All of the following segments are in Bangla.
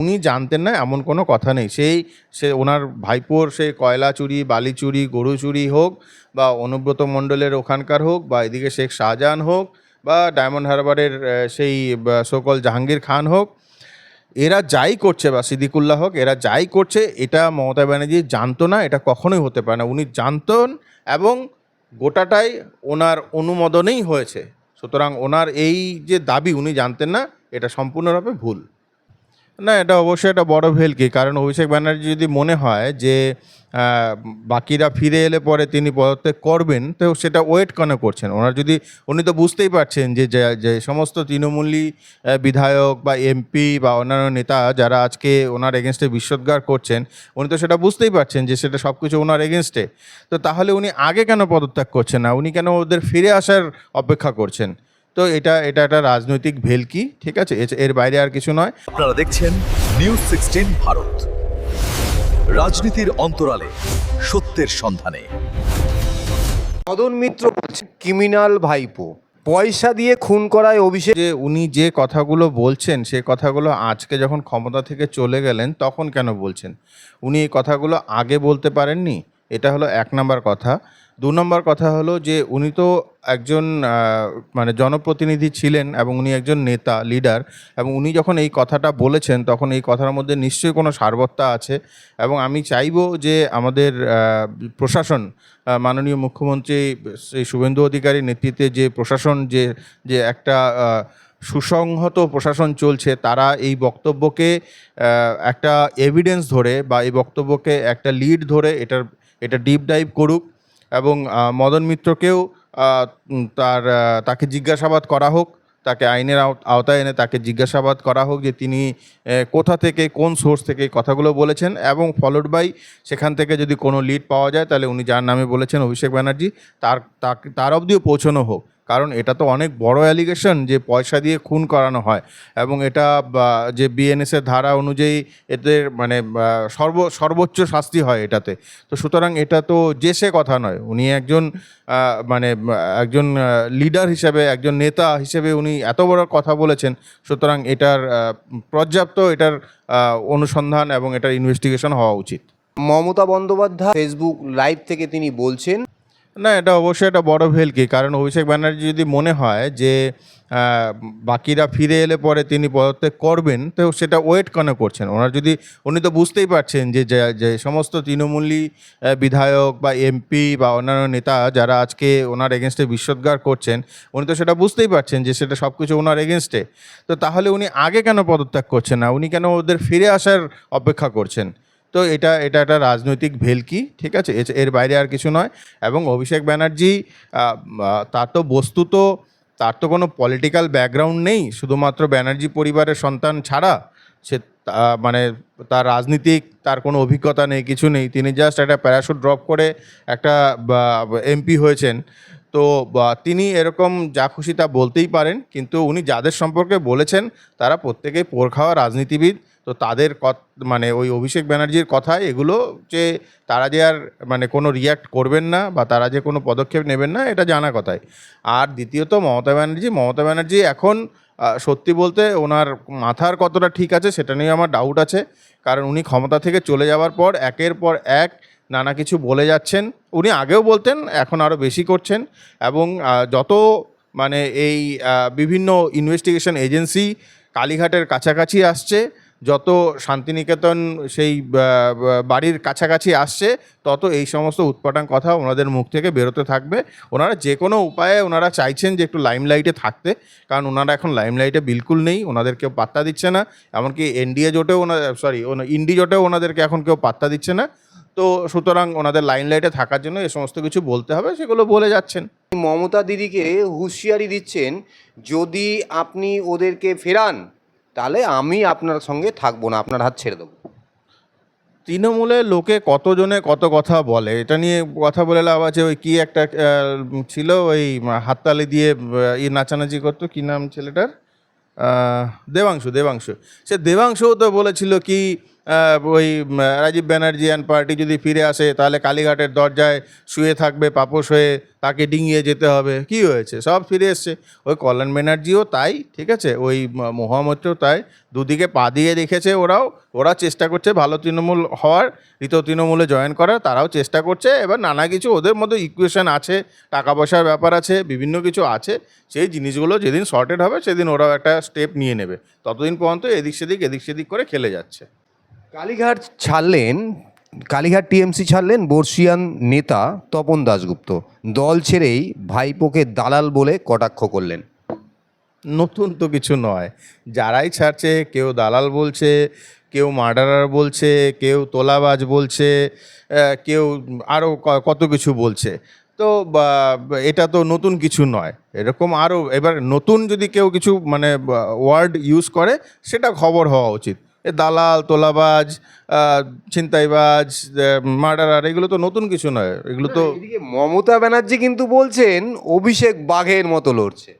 উনি জানতেন না এমন কোনো কথা নেই। সে ওনার ভাইপোর সেই কয়লা চুরি, বালি চুরি, গরু চুরি হোক, বা অনুব্রত মণ্ডলের ওখানকার হোক, বা এদিকে শেখ শাহজাহান হোক, বা ডায়মন্ড হারবারের সেই সকল জাহাঙ্গীর খান হোক, এরা যাই করছে, বা সিদ্দিকুল্লাহ হোক, এরা যাই করছে এটা মমতা ব্যানার্জি জানতো না, এটা কখনোই হতে পারে না। উনি জানতেন এবং গোটাটাই ওনার অনুমোদনেই হয়েছে। সুতরাং ওনার এই যে দাবি উনি জানতেন না, এটা সম্পূর্ণরূপে ভুল। না, এটা অবশ্যই একটা বড় ভেলকি। কারণ অভিষেক ব্যানার্জি যদি মনে হয় যে বাকিরা ফিরে এলে পরে তিনি পদত্যাগ করবেন, তো সেটা ওয়েট কেন করছেন? উনি তো বুঝতেই পারছেন যে যে সমস্ত তৃণমূলী বিধায়ক বা এমপি বা অন্যান্য নেতা যারা আজকে ওনার এগেনস্টে বিষোদ্গার করছেন, উনি তো সেটা বুঝতেই পারছেন যে সেটা সব কিছু ওনার এগেনস্টে। তো তাহলে উনি আগে কেন পদত্যাগ করছেন না? উনি কেন ওদের ফিরে আসার অপেক্ষা করছেন? তো এটা একটা রাজনৈতিক ভেলকি, ঠিক আছে? এর বাইরে আর কিছু নয়। আপনারা দেখছেন নিউজ 16 ভারত, রাজনীতির অন্তরালে সত্যের সন্ধানে। মদন মিত্র বলছেন ক্রিমিনাল ভাইপো, পয়সা দিয়ে খুন করায় অভিষেক। যে উনি যে কথাগুলো বলছেন, সে কথাগুলো আজকে যখন ক্ষমতা থেকে চলে গেলেন তখন কেন বলছেন? উনি এই কথাগুলো আগে বলতে পারেননি? এটা হলো ১ নাম্বার কথা। ২ নম্বর কথা হলো যে উনি তো একজন মানে জনপ্রতিনিধি ছিলেন এবং উনি একজন নেতা, লিডার, এবং উনি যখন এই কথাটা বলেছেন তখন এই কথার মধ্যে নিশ্চয়ই কোনো সারবত্তা আছে। এবং আমি চাইবো যে আমাদের প্রশাসন, মাননীয় মুখ্যমন্ত্রী শ্রী শুভেন্দু অধিকারীর নেতৃত্বে যে প্রশাসন, যে একটা সুসংহত প্রশাসন চলছে, তারা এই বক্তব্যকে একটা এভিডেন্স ধরে, বা এই বক্তব্যকে একটা লিড ধরে এটা ডিপ ডাইভ করুক, এবং মদন মিত্রকেও তাকে জিজ্ঞাসাবাদ করা হোক, তাকে আইনের আওতায় এনে তাকে জিজ্ঞাসাবাদ করা হোক যে তিনি কোথা থেকে, কোন সোর্স থেকে এই কথাগুলো বলেছেন, এবং ফলোড বাই সেখান থেকে যদি কোনো লিড পাওয়া যায় তাহলে উনি যার নামে বলেছেন অভিষেক ব্যানার্জি, তার অবধিও পৌঁছানো হোক। কারণ এটা তো অনেক বড় অ্যালিগেশন যে পয়সা দিয়ে খুন করানো হয়, এবং এটা যে বিএনএসের ধারা অনুযায়ী এদের মানে সর্বোচ্চ শাস্তি হয় এটাতে। তো সুতরাং এটা তো যে সে কথা নয়। উনি একজন মানে একজন লিডার হিসেবে, একজন নেতা হিসেবে উনি এত বড় কথা বলেছেন। সুতরাং এটার পর্যাপ্ত অনুসন্ধান এবং এটার ইনভেস্টিগেশন হওয়া উচিত। মমতা বন্দ্যোপাধ্যায় ফেসবুক লাইভ থেকে তিনি বলছেন। না, এটা অবশ্যই একটা বড় ভেলকি। কারণ অভিষেক ব্যানার্জি যদি মনে হয় যে বাকিরা ফিরে এলে পরে তিনি পদত্যাগ করবেন, তো সেটা ওয়েট কেন করছেন? উনি তো বুঝতেই পারছেন যে যে সমস্ত তৃণমূলী বিধায়ক বা এমপি বা অন্যান্য নেতা যারা আজকে ওনার এগেনস্টে বিষোদ্গার করছেন, উনি তো সেটা বুঝতেই পারছেন যে সেটা সব কিছু ওনার এগেনস্টে। তো তাহলে উনি আগে কেন পদত্যাগ করছেন না? উনি কেন ওদের ফিরে আসার অপেক্ষা করছেন? তো এটা একটা রাজনৈতিক ভেলকি, ঠিক আছে? এর বাইরে আর কিছু নয়। এবং অভিষেক ব্যানার্জি তার তো কোনো পলিটিক্যাল ব্যাকগ্রাউন্ড নেই, শুধুমাত্র ব্যানার্জি পরিবারের সন্তান ছাড়া। সে মানে তার রাজনীতিক তার কোনো অভিজ্ঞতা নেই, কিছু নেই। তিনি জাস্ট একটা প্যারাশুট ড্রপ করে একটা এমপি হয়েছেন। তো তিনি এরকম যা খুশি তা বলতেই পারেন, কিন্তু উনি যাদের সম্পর্কে বলেছেন তারা প্রত্যেকেই পোড় খাওয়া রাজনীতিবিদ। তো তাদের মানে ওই অভিষেক ব্যানার্জির কথায় এগুলো, যে তারা যে আর মানে কোনো রিয়্যাক্ট করবেন না বা তারা যে কোনো পদক্ষেপ নেবেন না, এটা জানা কথাই। আর দ্বিতীয়ত মমতা ব্যানার্জি এখন সত্যি বলতে ওনার মাথার কতটা ঠিক আছে সেটা নিয়ে আমার ডাউট আছে। কারণ উনি ক্ষমতা থেকে চলে যাওয়ার পর একের পর এক নানা কিছু বলে যাচ্ছেন। উনি আগেও বলতেন, এখন আরও বেশি করছেন। এবং যত মানে এই বিভিন্ন ইনভেস্টিগেশন এজেন্সি কালীঘাটের কাছাকাছি আসছে, যত শান্তিনিকেতন সেই বাড়ির কাছাকাছি আসছে, তত এই সমস্ত উৎপাটাং কথা ওনাদের মুখ থেকে বেরোতে থাকবে। ওনারা যে কোনো উপায়ে ওনারা চাইছেন যে একটু লাইমলাইটে থাকতে, কারণ ওনারা এখন লাইমলাইটে বিলকুল নেই, ওনাদের কেউ পাত্তা দিচ্ছে না। এমনকি ইন্ডি জোটেও ওনাদেরকে এখন কেউ পাত্তা দিচ্ছে না। তো সুতরাং ওনাদের লাইমলাইটে থাকার জন্য এই সমস্ত কিছু বলতে হবে, সেগুলো বলে যাচ্ছেন। মমতা দিদিকে হুঁশিয়ারি দিচ্ছেন, যদি আপনি ওদেরকে ফেরান তাহলে আমি আপনার সঙ্গে থাকবো না, আপনার হাত ছেড়ে দেবো। তৃণমূলের লোকে কতজনে কত কথা বলে, এটা নিয়ে কথা বলে লাভ আছে? ওই কি একটা ছিল, ওই হাততালি দিয়ে নাচানাচি করতো, কি নাম ছেলেটার? দেবাংশু। সে দেবাংশুও তো বলেছিল কি ওই রাজীব ব্যানার্জি অ্যান্ড পার্টি যদি ফিরে আসে তাহলে কালীঘাটের দরজায় শুয়ে থাকবে পাপোশ হয়ে, তাকে ডিঙিয়ে যেতে হবে। কি হয়েছে, সব ফিরে এসছে। ওই কল্যাণ ব্যানার্জিও তাই, ঠিক আছে, ওই মহামৈত্রও তাই, দুদিকে পা দিয়ে রেখেছে। ওরা চেষ্টা করছে ভালো তৃণমূল হওয়ার, ঋত তৃণমূলে জয়েন করার, তারাও চেষ্টা করছে। এবার নানা কিছু ওদের মধ্যে ইকুয়েশন আছে, টাকা পয়সার ব্যাপার আছে, বিভিন্ন কিছু আছে। সেই জিনিসগুলো যেদিন সর্টেড হবে সেদিন ওরাও একটা স্টেপ নিয়ে নেবে। ততদিন পর্যন্ত এদিক সেদিক করে খেলে যাচ্ছে। কালীঘাট টিএমসি ছাড়লেন বর্ষিয়ান নেতা তপন দাশগুপ্ত, দল ছেড়েই ভাইপোকে দালাল বলে কটাক্ষ করলেন। নতুন তো কিছু নয়, যারাই ছাড়ছে, কেউ দালাল বলছে, কেউ মার্ডারার বলছে, কেউ তোলাবাজ বলছে, কেউ আরও কত কিছু বলছে। তো এটা তো নতুন কিছু নয়। এরকম আরও এবার নতুন যদি কেউ কিছু মানে ওয়ার্ড ইউজ করে সেটা খবর হওয়া উচিত। এ দালাল, তোলাবাজ, ছিনতাইবাজ, মার্ডারার, এগুলো তো নতুন কিছু নয়। এগুলো তো এদিকে মমতা ব্যানার্জি কিন্তু বলছেন অভিষেক বাঘের মতো লড়ছে।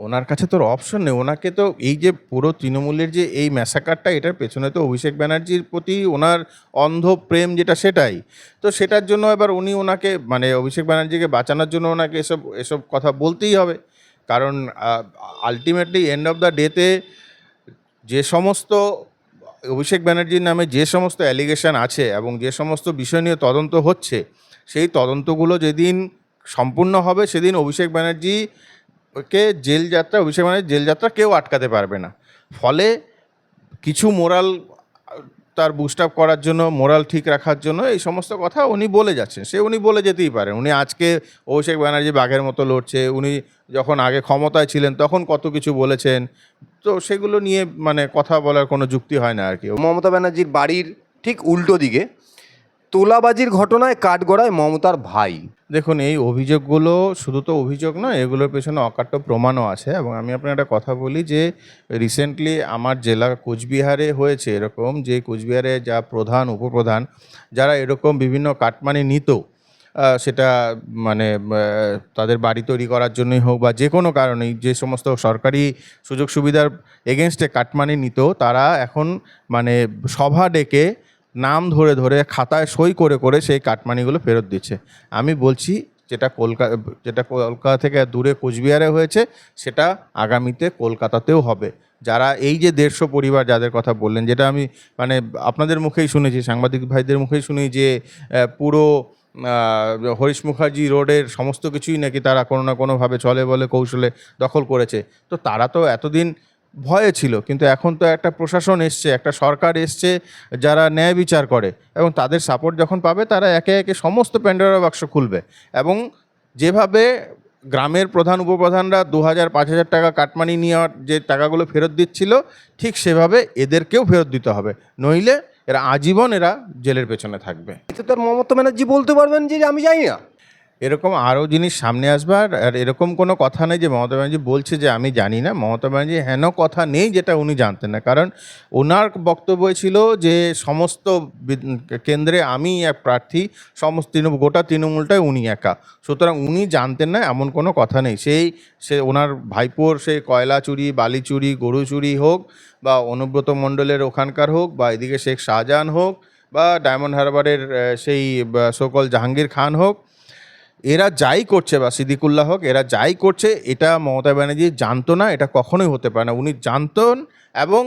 ওনার কাছে তোর অপশন নেই। ওনাকে তো এই যে পুরো তৃণমূলের যে এই ম্যাসাকারটা, এটার পেছনে তো অভিষেক ব্যানার্জির প্রতি ওনার অন্ধ প্রেম যেটা, সেটাই তো। সেটার জন্য এবার ওনাকে মানে অভিষেক ব্যানার্জিকে বাঁচানোর জন্য ওনাকে এসব কথা বলতেই হবে। কারণ আলটিমেটলি এন্ড অফ দ্য ডেতে যে সমস্ত অভিষেক ব্যানার্জির নামে যে সমস্ত অ্যালিগেশন আছে এবং যে সমস্ত বিষয় নিয়ে তদন্ত হচ্ছে, সেই তদন্তগুলো যেদিন সম্পূর্ণ হবে সেদিন অভিষেক ব্যানার্জিকে অভিষেক ব্যানার্জির জেল যাত্রা কেউ আটকাতে পারবে না। ফলে কিছু মোরাল তার বুস্ট আপ করার জন্য, মোরাল ঠিক রাখার জন্য এই সমস্ত কথা উনি বলে যাচ্ছেন। উনি বলে যেতেই পারেন। উনি আজকে অভিষেক ব্যানার্জি বাঘের মতো লড়ছে, উনি যখন আগে ক্ষমতায় ছিলেন তখন কত কিছু বলেছেন। তো সেগুলো নিয়ে মানে কথা বলার কোনো যুক্তি হয় না আর কি। মমতা ব্যানার্জির বাড়ির ঠিক উল্টো দিকে তোলাবাজির ঘটনায় কাঠগড়ায় মমতার ভাই। দেখুন, এই অভিযোগগুলো শুধু তো অভিযোগ নয়, এগুলোর পেছনে অকাট্য প্রমাণও আছে। এবং আমি আপনার একটা কথা বলি যে রিসেন্টলি আমার জেলা কোচবিহারে হয়েছে এরকম, যে কোচবিহারে যা প্রধান, উপপ্রধান যারা এরকম বিভিন্ন কাটমানি নিত, সেটা মানে তাদের বাড়ি তৈরি করার জন্যই হোক বা যে কোনো কারণেই, যে সমস্ত সরকারি সুযোগ সুবিধার এগেনস্টে কাটমানি নিত, তারা এখন মানে সভা ডেকে নাম ধরে ধরে খাতায় সই করে করে সেই কাটমানিগুলো ফেরত দিচ্ছে। আমি বলছি যেটা কলকাতা থেকে দূরে কোচবিহারে হয়েছে, সেটা আগামীতে কলকাতাতেও হবে। যারা এই যে 150 পরিবার যাদের কথা বললেন, যেটা আমি মানে আপনাদের মুখেই শুনেছি, সাংবাদিক ভাইদের মুখেই শুনি যে পুরো হরিশ মুখার্জি রোডের সমস্ত কিছুই নাকি তারা কোনো না কোনোভাবে চলে বলে কৌশলে দখল করেছে। তো তারা তো এতদিন ভয়ে ছিল, কিন্তু এখন তো একটা প্রশাসন এসছে, একটা সরকার এসছে যারা ন্যায় বিচার করে, এবং তাদের সাপোর্ট যখন পাবে তারা একে একে সমস্ত প্যান্ডোরা বাক্স খুলবে। এবং যেভাবে গ্রামের প্রধান উপপ্রধানরা 2000-5000 টাকা কাটমানি নেওয়ার যে টাকাগুলো ফেরত দিচ্ছিল, ঠিক সেভাবে এদেরকেও ফেরত দিতে হবে, নইলে এরা আজীবন জেলের পেছনে থাকবে। এতে তো আর মমতা ব্যানার্জি বলতে পারবেন যে আমি জানি না। এরকম আরও জিনিস সামনে আসবে। আর এরকম কোনো কথা নেই যে মমতা ব্যানার্জি বলছে যে আমি জানি না। মমতা ব্যানার্জি হেন কথা নেই যেটা উনি জানতেন না। কারণ ওনার বক্তব্য ছিল যে সমস্ত কেন্দ্রে আমি এক প্রার্থী, সমস্ত গোটা তৃণমূলটাই উনি একা। সুতরাং উনি জানতেন না এমন কোনো কথা নেই। সে ওনার ভাইপোর সেই কয়লা চুরি, বালি চুরি, গরু চুরি হোক, বা অনুব্রত মণ্ডলের ওখানকার হোক, বা এদিকে শেখ শাহজাহান হোক, বা ডায়মন্ড হারবারের সেই সকল জাহাঙ্গীর খান হোক, এরা যাই করছে, বা সিদ্দিকুল্লাহ হোক, এরা যাই করছে, এটা মমতা ব্যানার্জি জানতো না। এটা কখনোই হতে পারে না। উনি জানতেন এবং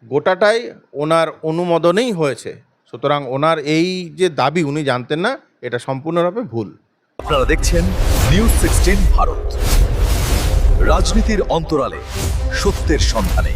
গোটাটাই ওনার অনুমোদনেই হয়েছে। সুতরাং ওনার এই যে দাবি উনি জানতেন না, এটা সম্পূর্ণরূপে ভুল। আপনারা দেখছেন নিউজ 16 ভারত, রাজনীতির অন্তরালে সত্যের সন্ধানে।